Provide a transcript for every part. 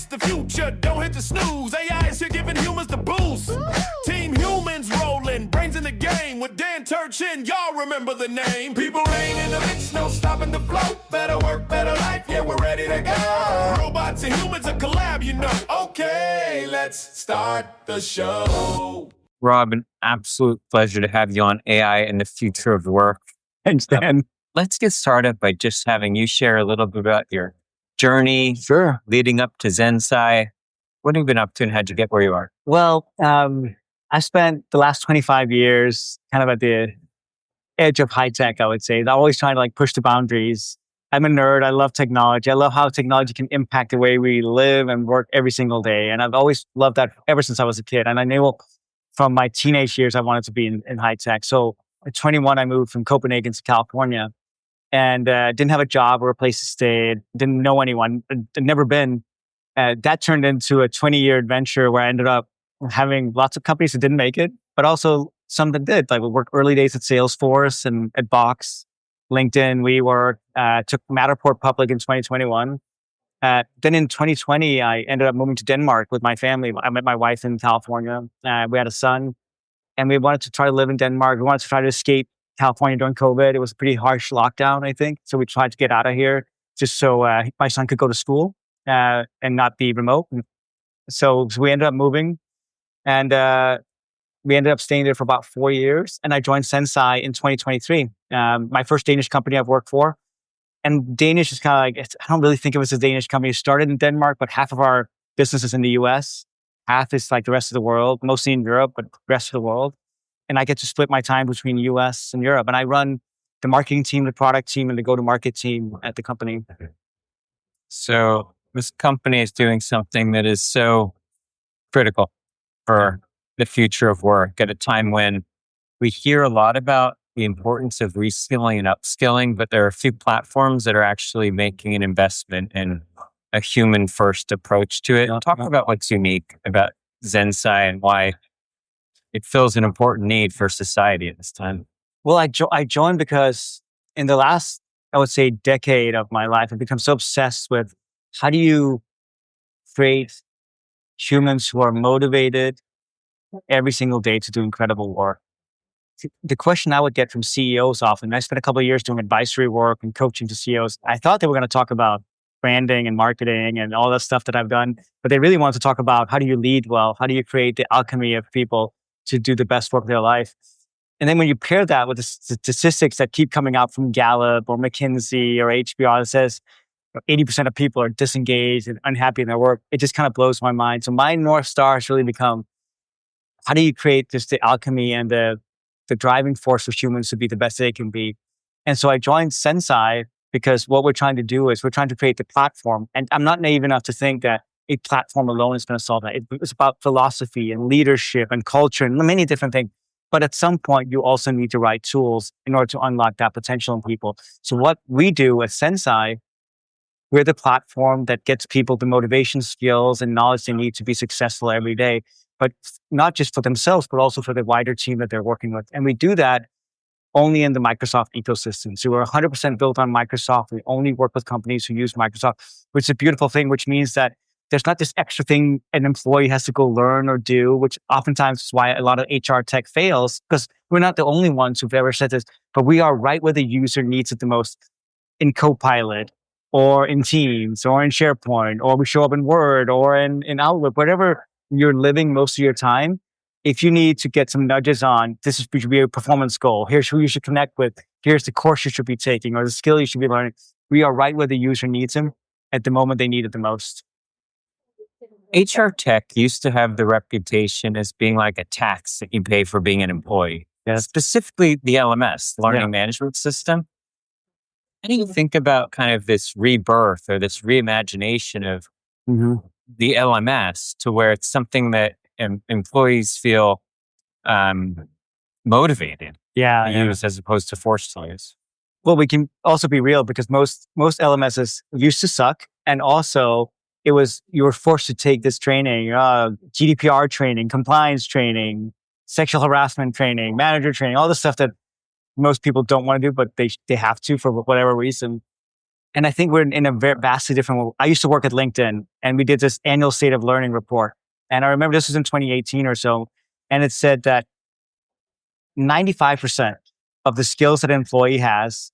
It's the future, don't hit the snooze. AI is here giving humans the boost. Team Humans rolling, brains in the game with Dan Turchin. Y'all remember the name. People laying in the mix, no stopping the flow. Better work, better life, yeah, we're ready to go. Robots and humans, a collab, you know. Okay, let's start the show. Rob, an absolute pleasure to have you on AI and the future of work. Thanks, Dan. Let's get started by just having you share a little bit about your journey leading up to Zensai. What have you been up to and how'd you get where you are? Well, I spent the last 25 years kind of at the edge of high tech, I would say. I'm always trying to push the boundaries. I'm a nerd. I love technology. I love how technology can impact the way we live and work every single day. And I've always loved that ever since I was a kid. And I knew from my teenage years, I wanted to be in high tech. So at 21, I moved from Copenhagen to California and didn't have a job or a place to stay. Didn't know anyone. I'd never been. That turned into a 20-year adventure where I ended up having lots of companies that didn't make it, but also some that did. Like we worked early days at Salesforce and at Box, LinkedIn, WeWork, took Matterport public in 2021. Then in 2020, I ended up moving to Denmark with my family. I met my wife in California. We had a son and we wanted to try to live in Denmark. We wanted to try to escape California during COVID. It was a pretty harsh lockdown, I think. So we tried to get out of here just so my son could go to school and not be remote. So we ended up moving and we ended up staying there for about 4 years. And I joined Zensai in 2023, my first Danish company I've worked for. And Danish is kind of I don't really think of it as a Danish company. It started in Denmark, but half of our business is in the US. Half is like the rest of the world, mostly in Europe, but the rest of the world. And I get to split my time between US and Europe. And I run the marketing team, the product team, and the go-to-market team at the company. So this company is doing something that is so critical for the future of work at a time when we hear a lot about the importance of reskilling and upskilling, but there are a few platforms that are actually making an investment in a human-first approach to it. Talk about what's unique about Zensai and why it fills an important need for society at this time. Well, I joined because in the last, I would say, decade of my life, I've become so obsessed with how do you create humans who are motivated every single day to do incredible work. The question I would get from CEOs often, I spent a couple of years doing advisory work and coaching to CEOs. I thought they were going to talk about branding and marketing and all that stuff that I've done, but they really wanted to talk about how do you lead well? How do you create the alchemy of people to do the best work of their life? And then when you pair that with the statistics that keep coming out from Gallup or McKinsey or HBR that says 80% of people are disengaged and unhappy in their work, it just kind of blows my mind. So my North Star has really become, how do you create just the alchemy and the driving force for humans to be the best they can be? And so I joined Zensai because what we're trying to do is we're trying to create the platform. And I'm not naive enough to think that a platform alone is going to solve that. It's about philosophy and leadership and culture and many different things. But at some point, you also need the right tools in order to unlock that potential in people. So what we do at Zensai, we're the platform that gets people the motivation, skills, and knowledge they need to be successful every day, but not just for themselves, but also for the wider team that they're working with. And we do that only in the Microsoft ecosystem. So we're 100% built on Microsoft. We only work with companies who use Microsoft, which is a beautiful thing, which means that there's not this extra thing an employee has to go learn or do, which oftentimes is why a lot of HR tech fails, because we're not the only ones who've ever said this, but we are right where the user needs it the most in Copilot or in Teams or in SharePoint, or we show up in Word or in Outlook, whatever you're living most of your time. If you need to get some nudges on, this should be a performance goal. Here's who you should connect with. Here's the course you should be taking or the skill you should be learning. We are right where the user needs them at the moment they need it the most. HR tech used to have the reputation as being like a tax that you pay for being an employee. Specifically the LMS, Learning Management System. How do you think about kind of this rebirth or this reimagination of the LMS to where it's something that employees feel motivated to use as opposed to forced to use? Well, we can also be real because most LMSs used to suck, and also you were forced to take this training, GDPR training, compliance training, sexual harassment training, manager training, all the stuff that most people don't want to do, but they have to for whatever reason. And I think we're in a very vastly different world. I used to work at LinkedIn, and we did this annual state of learning report. And I remember this was in 2018 or so. And it said that 95% of the skills that an employee has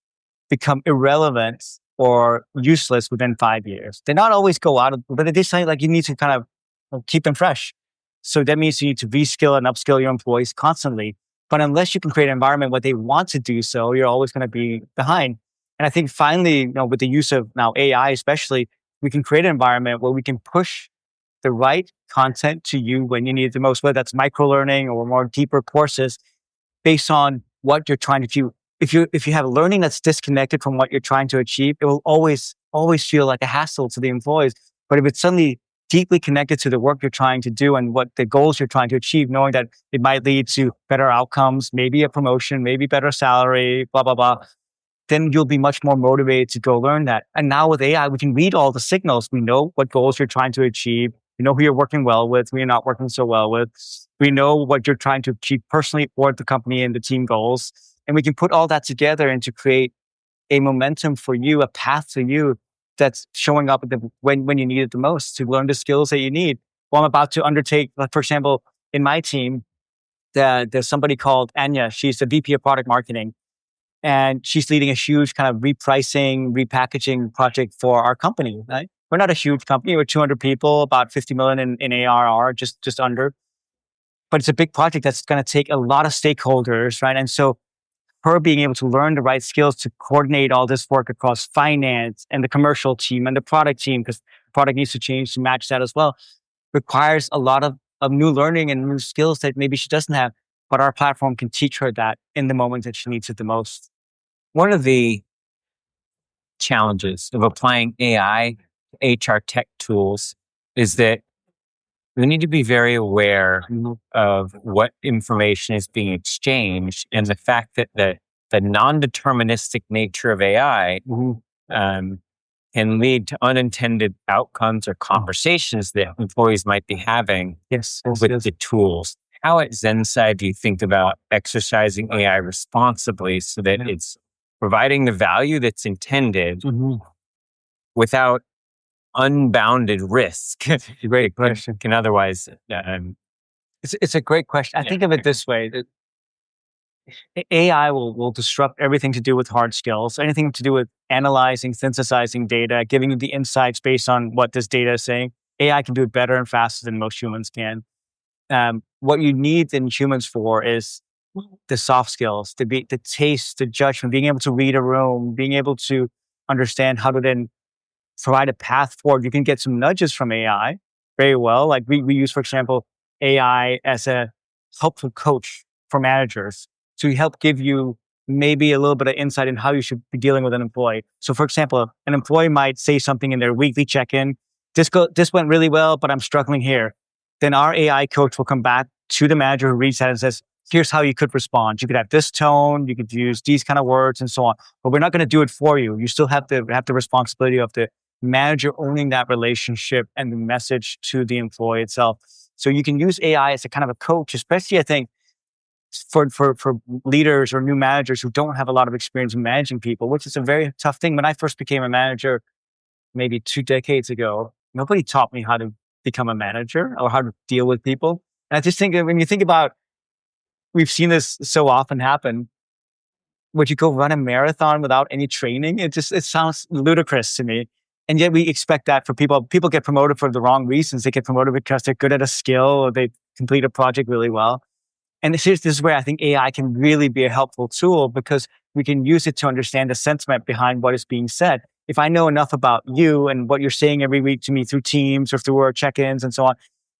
become irrelevant or useless within 5 years. They not always go out, but they say like you need to kind of keep them fresh. So that means you need to reskill and upskill your employees constantly. But unless you can create an environment where they want to do so, you're always going to be behind. And I think finally, with the use of now AI, especially, we can create an environment where we can push the right content to you when you need it the most, whether that's micro learning or more deeper courses based on what you're trying to achieve. If you have learning that's disconnected from what you're trying to achieve, it will always feel like a hassle to the employees. But if it's suddenly deeply connected to the work you're trying to do and what the goals you're trying to achieve, knowing that it might lead to better outcomes, maybe a promotion, maybe better salary, blah, blah, blah, then you'll be much more motivated to go learn that. And now with AI, we can read all the signals. We know what goals you're trying to achieve. We know who you're working well with, who you're not working so well with. We know what you're trying to achieve personally for the company and the team goals. And we can put all that together and to create a momentum for you, a path to you that's showing up when you need it the most to learn the skills that you need. Well, I'm about to undertake, like, for example, in my team, there's somebody called Anya. She's the VP of product marketing. And she's leading a huge kind of repricing, repackaging project for our company, right? We're not a huge company. We're 200 people, about 50 million in ARR, just under. But it's a big project that's going to take a lot of stakeholders, right? And so her being able to learn the right skills to coordinate all this work across finance and the commercial team and the product team, because product needs to change to match that as well, requires a lot of new learning and new skills that maybe she doesn't have. But our platform can teach her that in the moment that she needs it the most. One of the challenges of applying AI to HR tech tools is that we need to be very aware of what information is being exchanged and the fact that the non-deterministic nature of AI can lead to unintended outcomes or conversations that employees might be having with the tools. How at Zensai do you think about exercising AI responsibly so that it's providing the value that's intended without unbounded risk? Great question. Can otherwise... It's a great question. I think of it this way. That AI will disrupt everything to do with hard skills, anything to do with analyzing, synthesizing data, giving you the insights based on what this data is saying. AI can do it better and faster than most humans can. What you need in humans for is the soft skills, the taste, the judgment, being able to read a room, being able to understand how to then provide a path forward. You can get some nudges from AI very well. Like we use, for example, AI as a helpful coach for managers to help give you maybe a little bit of insight in how you should be dealing with an employee. So for example, an employee might say something in their weekly check-in, this went really well, but I'm struggling here. Then our AI coach will come back to the manager who reads that and says, here's how you could respond. You could have this tone, you could use these kind of words and so on, but we're not going to do it for you. You still have the responsibility of the manager owning that relationship and the message to the employee itself. So you can use AI as a kind of a coach, especially I think for leaders or new managers who don't have a lot of experience in managing people, which is a very tough thing. When I first became a manager, maybe 2 decades ago, nobody taught me how to become a manager or how to deal with people. And I just think that when you think about, we've seen this so often happen. Would you go run a marathon without any training? It sounds ludicrous to me. And yet we expect that for people. People get promoted for the wrong reasons. They get promoted because they're good at a skill or they complete a project really well. And this is where I think AI can really be a helpful tool, because we can use it to understand the sentiment behind what is being said. If I know enough about you and what you're saying every week to me through Teams or through our check-ins and so on,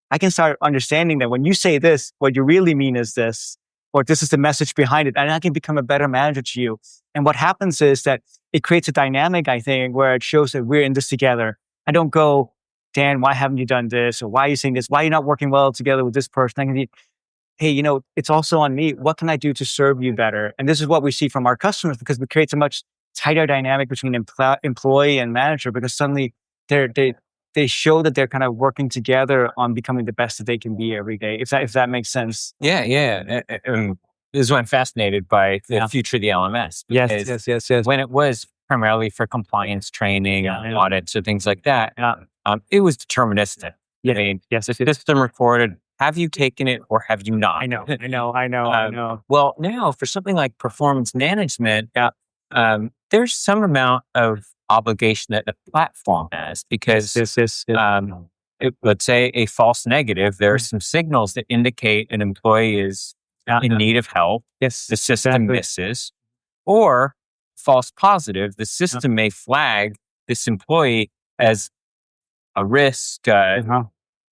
I can start understanding that when you say this, what you really mean is this, or this is the message behind it, and I can become a better manager to you. And what happens is that it creates a dynamic, I think, where it shows that we're in this together. I don't go, Dan, why haven't you done this? Or why are you saying this? Why are you not working well together with this person? I can be, hey, it's also on me. What can I do to serve you better? And this is what we see from our customers, because it creates a much tighter dynamic between employee and manager, because suddenly they show that they're kind of working together on becoming the best that they can be every day. If that makes sense. Yeah. This is why I'm fascinated by the future of the LMS. Yes. When it was primarily for compliance training, Yeah. audits, or things like that. Yeah. It was deterministic. Yeah. I mean, Yes. the system recorded, have you taken it or have you not? I know. Well, now for something like performance management, Yeah. there's some amount of obligation that the platform has because Yes. let's say a false negative, there are some signals that indicate an employee is in need of help. Yes. The system exactly. misses, or false positive, the system may flag this employee as a risk Uh-huh.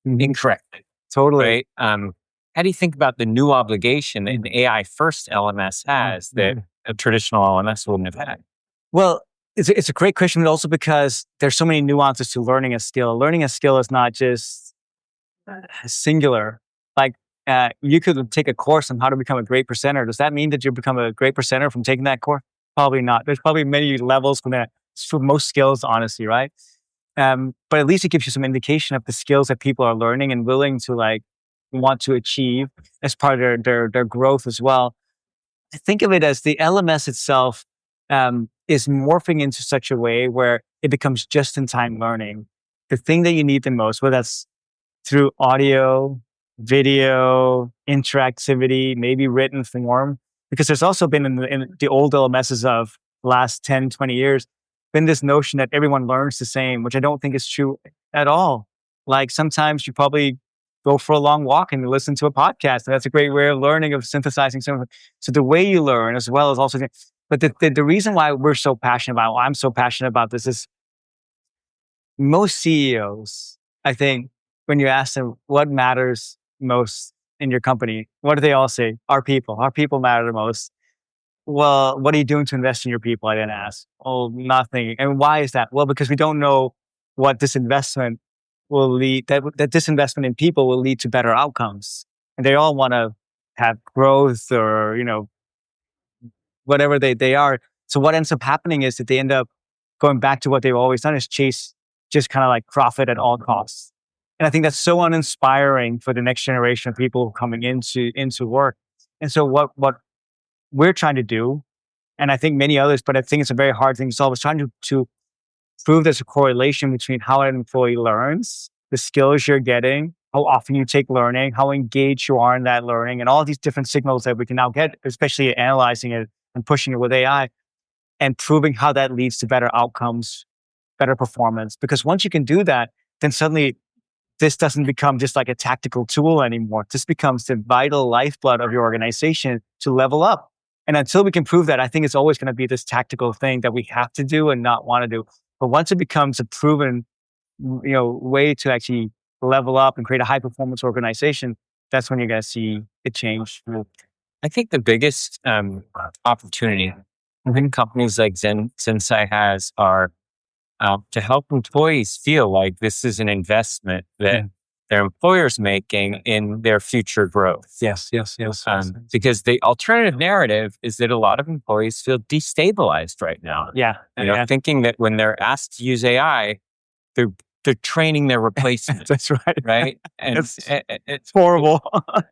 Mhm. incorrectly. Totally. Right? How do you think about the new obligation that an AI first LMS has that a traditional LMS wouldn't have had? Well, it's a great question, but also because there's so many nuances to learning a skill. Learning a skill is not just singular. Like you could take a course on how to become a great presenter. Does that mean that you become a great presenter from taking that course? Probably not. There's probably many levels from that for most skills, honestly, right? But at least it gives you some indication of the skills that people are learning and willing to want to achieve as part of their growth as well. I think of it as the LMS itself is morphing into such a way where it becomes just-in-time learning. The thing that you need the most, whether that's through audio, video, interactivity, maybe written form, because there's also been in the old LMSs of last 10, 20 years, been this notion that everyone learns the same, which I don't think is true at all. Like sometimes you probably go for a long walk and listen to a podcast, and that's a great way of learning, of synthesizing something. So the way you learn as well as also, but the reason why we're so passionate about, why I'm so passionate about this is most CEOs, I think, when you ask them what matters most in your company, what do they all say? Our people. Our people matter the most. Well, what are you doing to invest in your people? I didn't ask. Oh, nothing. And why is that? Well, because we don't know what this investment will lead, that this investment in people will lead to better outcomes. And they all want to have growth or, whatever they are. So what ends up happening is that they end up going back to what they've always done, is chase just kind of like profit at all costs. And I think that's so uninspiring for the next generation of people coming into work. And so what we're trying to do, and I think many others, but I think it's a very hard thing to solve, is trying to prove there's a correlation between how an employee learns, the skills you're getting, how often you take learning, how engaged you are in that learning, and all these different signals that we can now get, especially analyzing it and pushing it with AI, and proving how that leads to better outcomes, better performance. Because once you can do that, then suddenly this doesn't become just like a tactical tool anymore. This becomes the vital lifeblood of your organization to level up. And until we can prove that, I think it's always going to be this tactical thing that we have to do and not want to do. But once it becomes a proven, way to actually level up and create a high performance organization, that's when you're going to see it change. I think the biggest opportunity I think companies like Zensai has are to help employees feel like this is an investment that their employer's making in their future growth. Yes. Because the alternative narrative is that a lot of employees feel destabilized right now. Yeah. Thinking that when they're asked to use AI, they're training their replacement. That's right. Right? And it's horrible.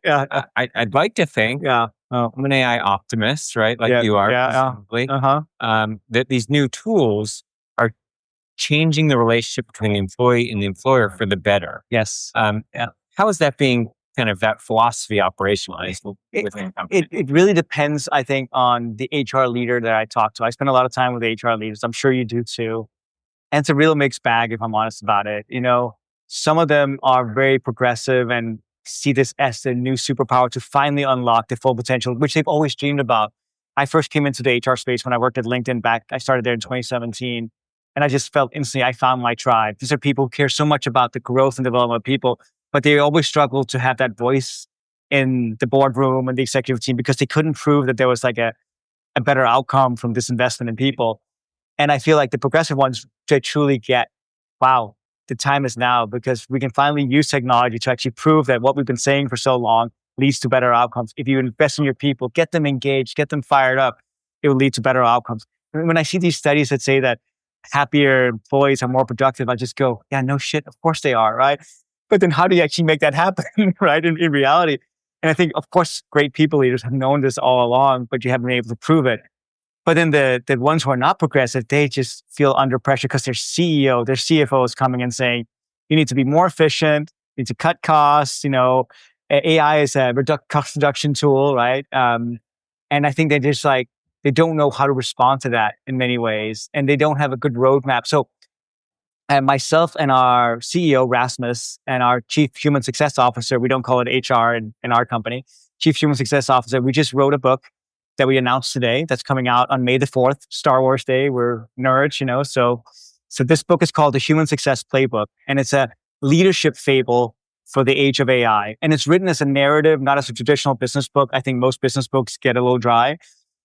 Yeah. I'd like to think, Yeah. I'm an AI optimist, right? Like you are, presumably, that these new tools are changing the relationship between the employee and the employer for the better. Yes. How is that being kind of that philosophy operationalized within a company? It really depends, I think, on the HR leader that I talk to. I spend a lot of time with HR leaders. I'm sure you do too. And it's a real mixed bag, if I'm honest about it. Some of them are very progressive and see this as the new superpower to finally unlock the full potential, which they've always dreamed about. I first came into the HR space when I worked at LinkedIn I started there in 2017. And I just felt instantly I found my tribe. These are people who care so much about the growth and development of people, but they always struggle to have that voice in the boardroom and the executive team because they couldn't prove that there was like a better outcome from this investment in people. And I feel like the progressive ones, to truly get, wow, the time is now, because we can finally use technology to actually prove that what we've been saying for so long leads to better outcomes. If you invest in your people, get them engaged, get them fired up, it will lead to better outcomes. When I see these studies that say that happier employees are more productive, I just go, yeah, no shit, of course they are, right? But then how do you actually make that happen, right, in reality? And I think, of course, great people leaders have known this all along, but you haven't been able to prove it. But then the ones who are not progressive, they just feel under pressure because their CEO, their CFO is coming and saying, you need to be more efficient, you need to cut costs, AI is a cost reduction tool, right? And I think they just they don't know how to respond to that in many ways, and they don't have a good roadmap. So myself and our CEO, Rasmus, and our Chief Human Success Officer, we don't call it HR in our company, Chief Human Success Officer, we just wrote a book that we announced today that's coming out on May the 4th, Star Wars Day. We're nerds, So this book is called The Human Success Playbook, and it's a leadership fable for the age of AI. And it's written as a narrative, not as a traditional business book. I think most business books get a little dry.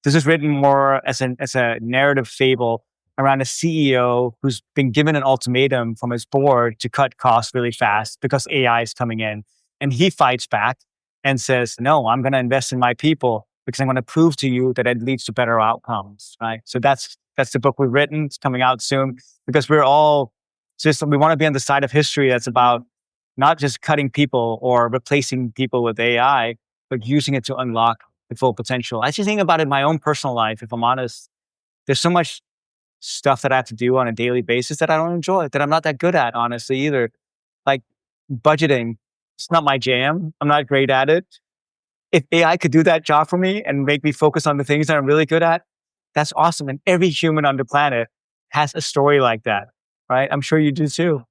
This is written more as a narrative fable around a CEO who's been given an ultimatum from his board to cut costs really fast because AI is coming in. And he fights back and says, no, I'm going to invest in my people because I'm going to prove to you that it leads to better outcomes, right? So that's the book we've written. It's coming out soon because we're all we want to be on the side of history that's about not just cutting people or replacing people with AI, but using it to unlock the full potential. I just think about it in my own personal life, if I'm honest. There's so much stuff that I have to do on a daily basis that I don't enjoy, that I'm not that good at, honestly, either. Like budgeting, it's not my jam. I'm not great at it. If AI could do that job for me and make me focus on the things that I'm really good at, that's awesome. And every human on the planet has a story like that, right? I'm sure you do too.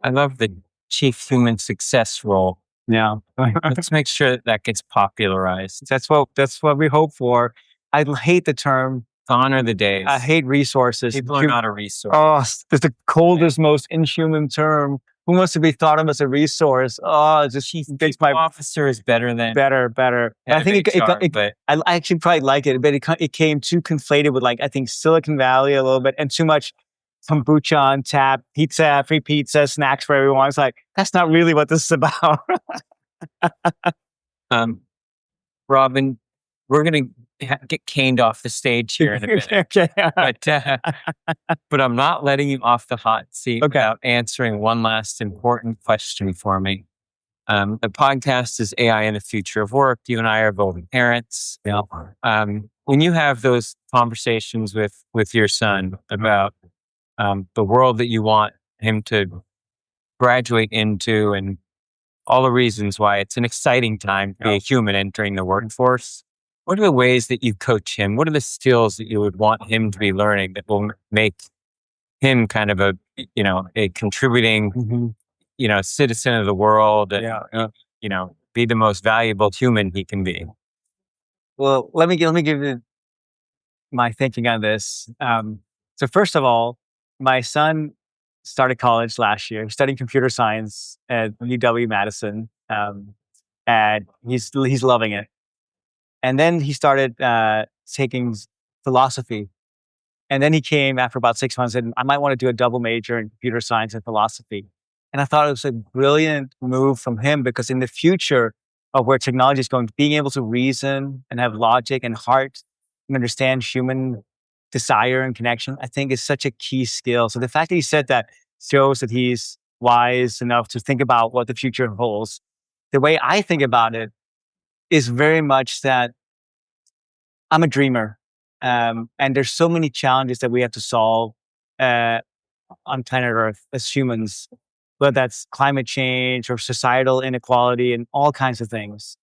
I love the Chief Human Success role. Yeah. Let's make sure that gets popularized. That's what we hope for. I hate the term. Gone are the days. I hate resources. People are not a resource. Oh, it's the coldest, most inhuman term. Who wants to be thought of as a resource? Oh, it just Chief makes my officer is better than better. I think but I actually probably like it, but it came too conflated with I think Silicon Valley a little bit and too much kombucha on tap, pizza, free pizza, snacks for everyone. It's that's not really what this is about. Robin, we're going to get caned off the stage here in a minute. Okay. But I'm not letting you off the hot seat without answering one last important question for me. The podcast is AI and the Future of Work. You and I are both parents. Yeah. When you have those conversations with your son about the world that you want him to graduate into and all the reasons why it's an exciting time to be a human entering the workforce, what are the ways that you coach him? What are the skills that you would want him to be learning that will make him kind of a contributing, citizen of the world and, be the most valuable human he can be? Well, let me give you my thinking on this. So first of all, my son started college last year, studying computer science at UW-Madison, and he's loving it. And then he started taking philosophy. And then he came after about 6 months and I might want to do a double major in computer science and philosophy. And I thought it was a brilliant move from him because in the future of where technology is going, being able to reason and have logic and heart and understand human desire and connection, I think is such a key skill. So the fact that he said that shows that he's wise enough to think about what the future holds. The way I think about it is very much that I'm a dreamer. And there's so many challenges that we have to solve on planet Earth as humans, whether that's climate change or societal inequality and all kinds of things.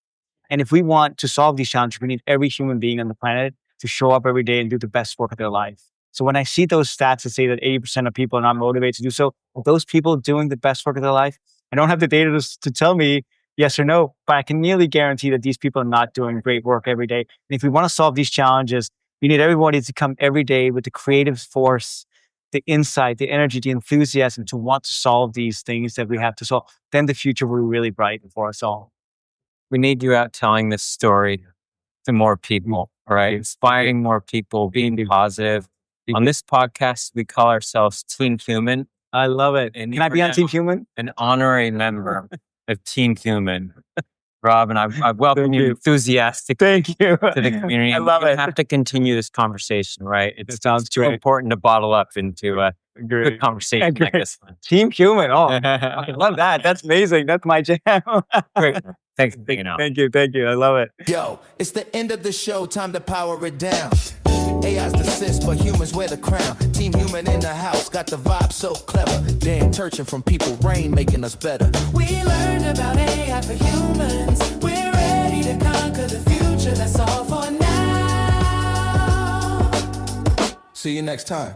And if we want to solve these challenges, we need every human being on the planet to show up every day and do the best work of their life. So when I see those stats that say that 80% of people are not motivated to do so, are those people doing the best work of their life? I don't have the data to tell me yes or no, but I can nearly guarantee that these people are not doing great work every day. And if we want to solve these challenges, we need everybody to come every day with the creative force, the insight, the energy, the enthusiasm to want to solve these things that we have to solve. Then the future will be really bright for us all. We need you out telling this story to more people, right? Inspiring more people, being positive. On this podcast, we call ourselves Team Human. I love it. And can I be on Team Human? An honorary member of Team Human. Rob, and I welcome you enthusiastically to the community. I love it. We have to continue this conversation, right? It's too great. important to bottle up into a good conversation like this one. Team Human. Oh, I love that. That's amazing. That's my jam. Great. Thanks for being on. Thank you. I love it. Yo, it's the end of the show. Time to power it down. AI's the sis, but humans wear the crown. Team Human in the house, got the vibe so clever. Dan Turchin from People Rain, making us better. We learned about AI for humans. We're ready to conquer the future. That's all for now. See you next time.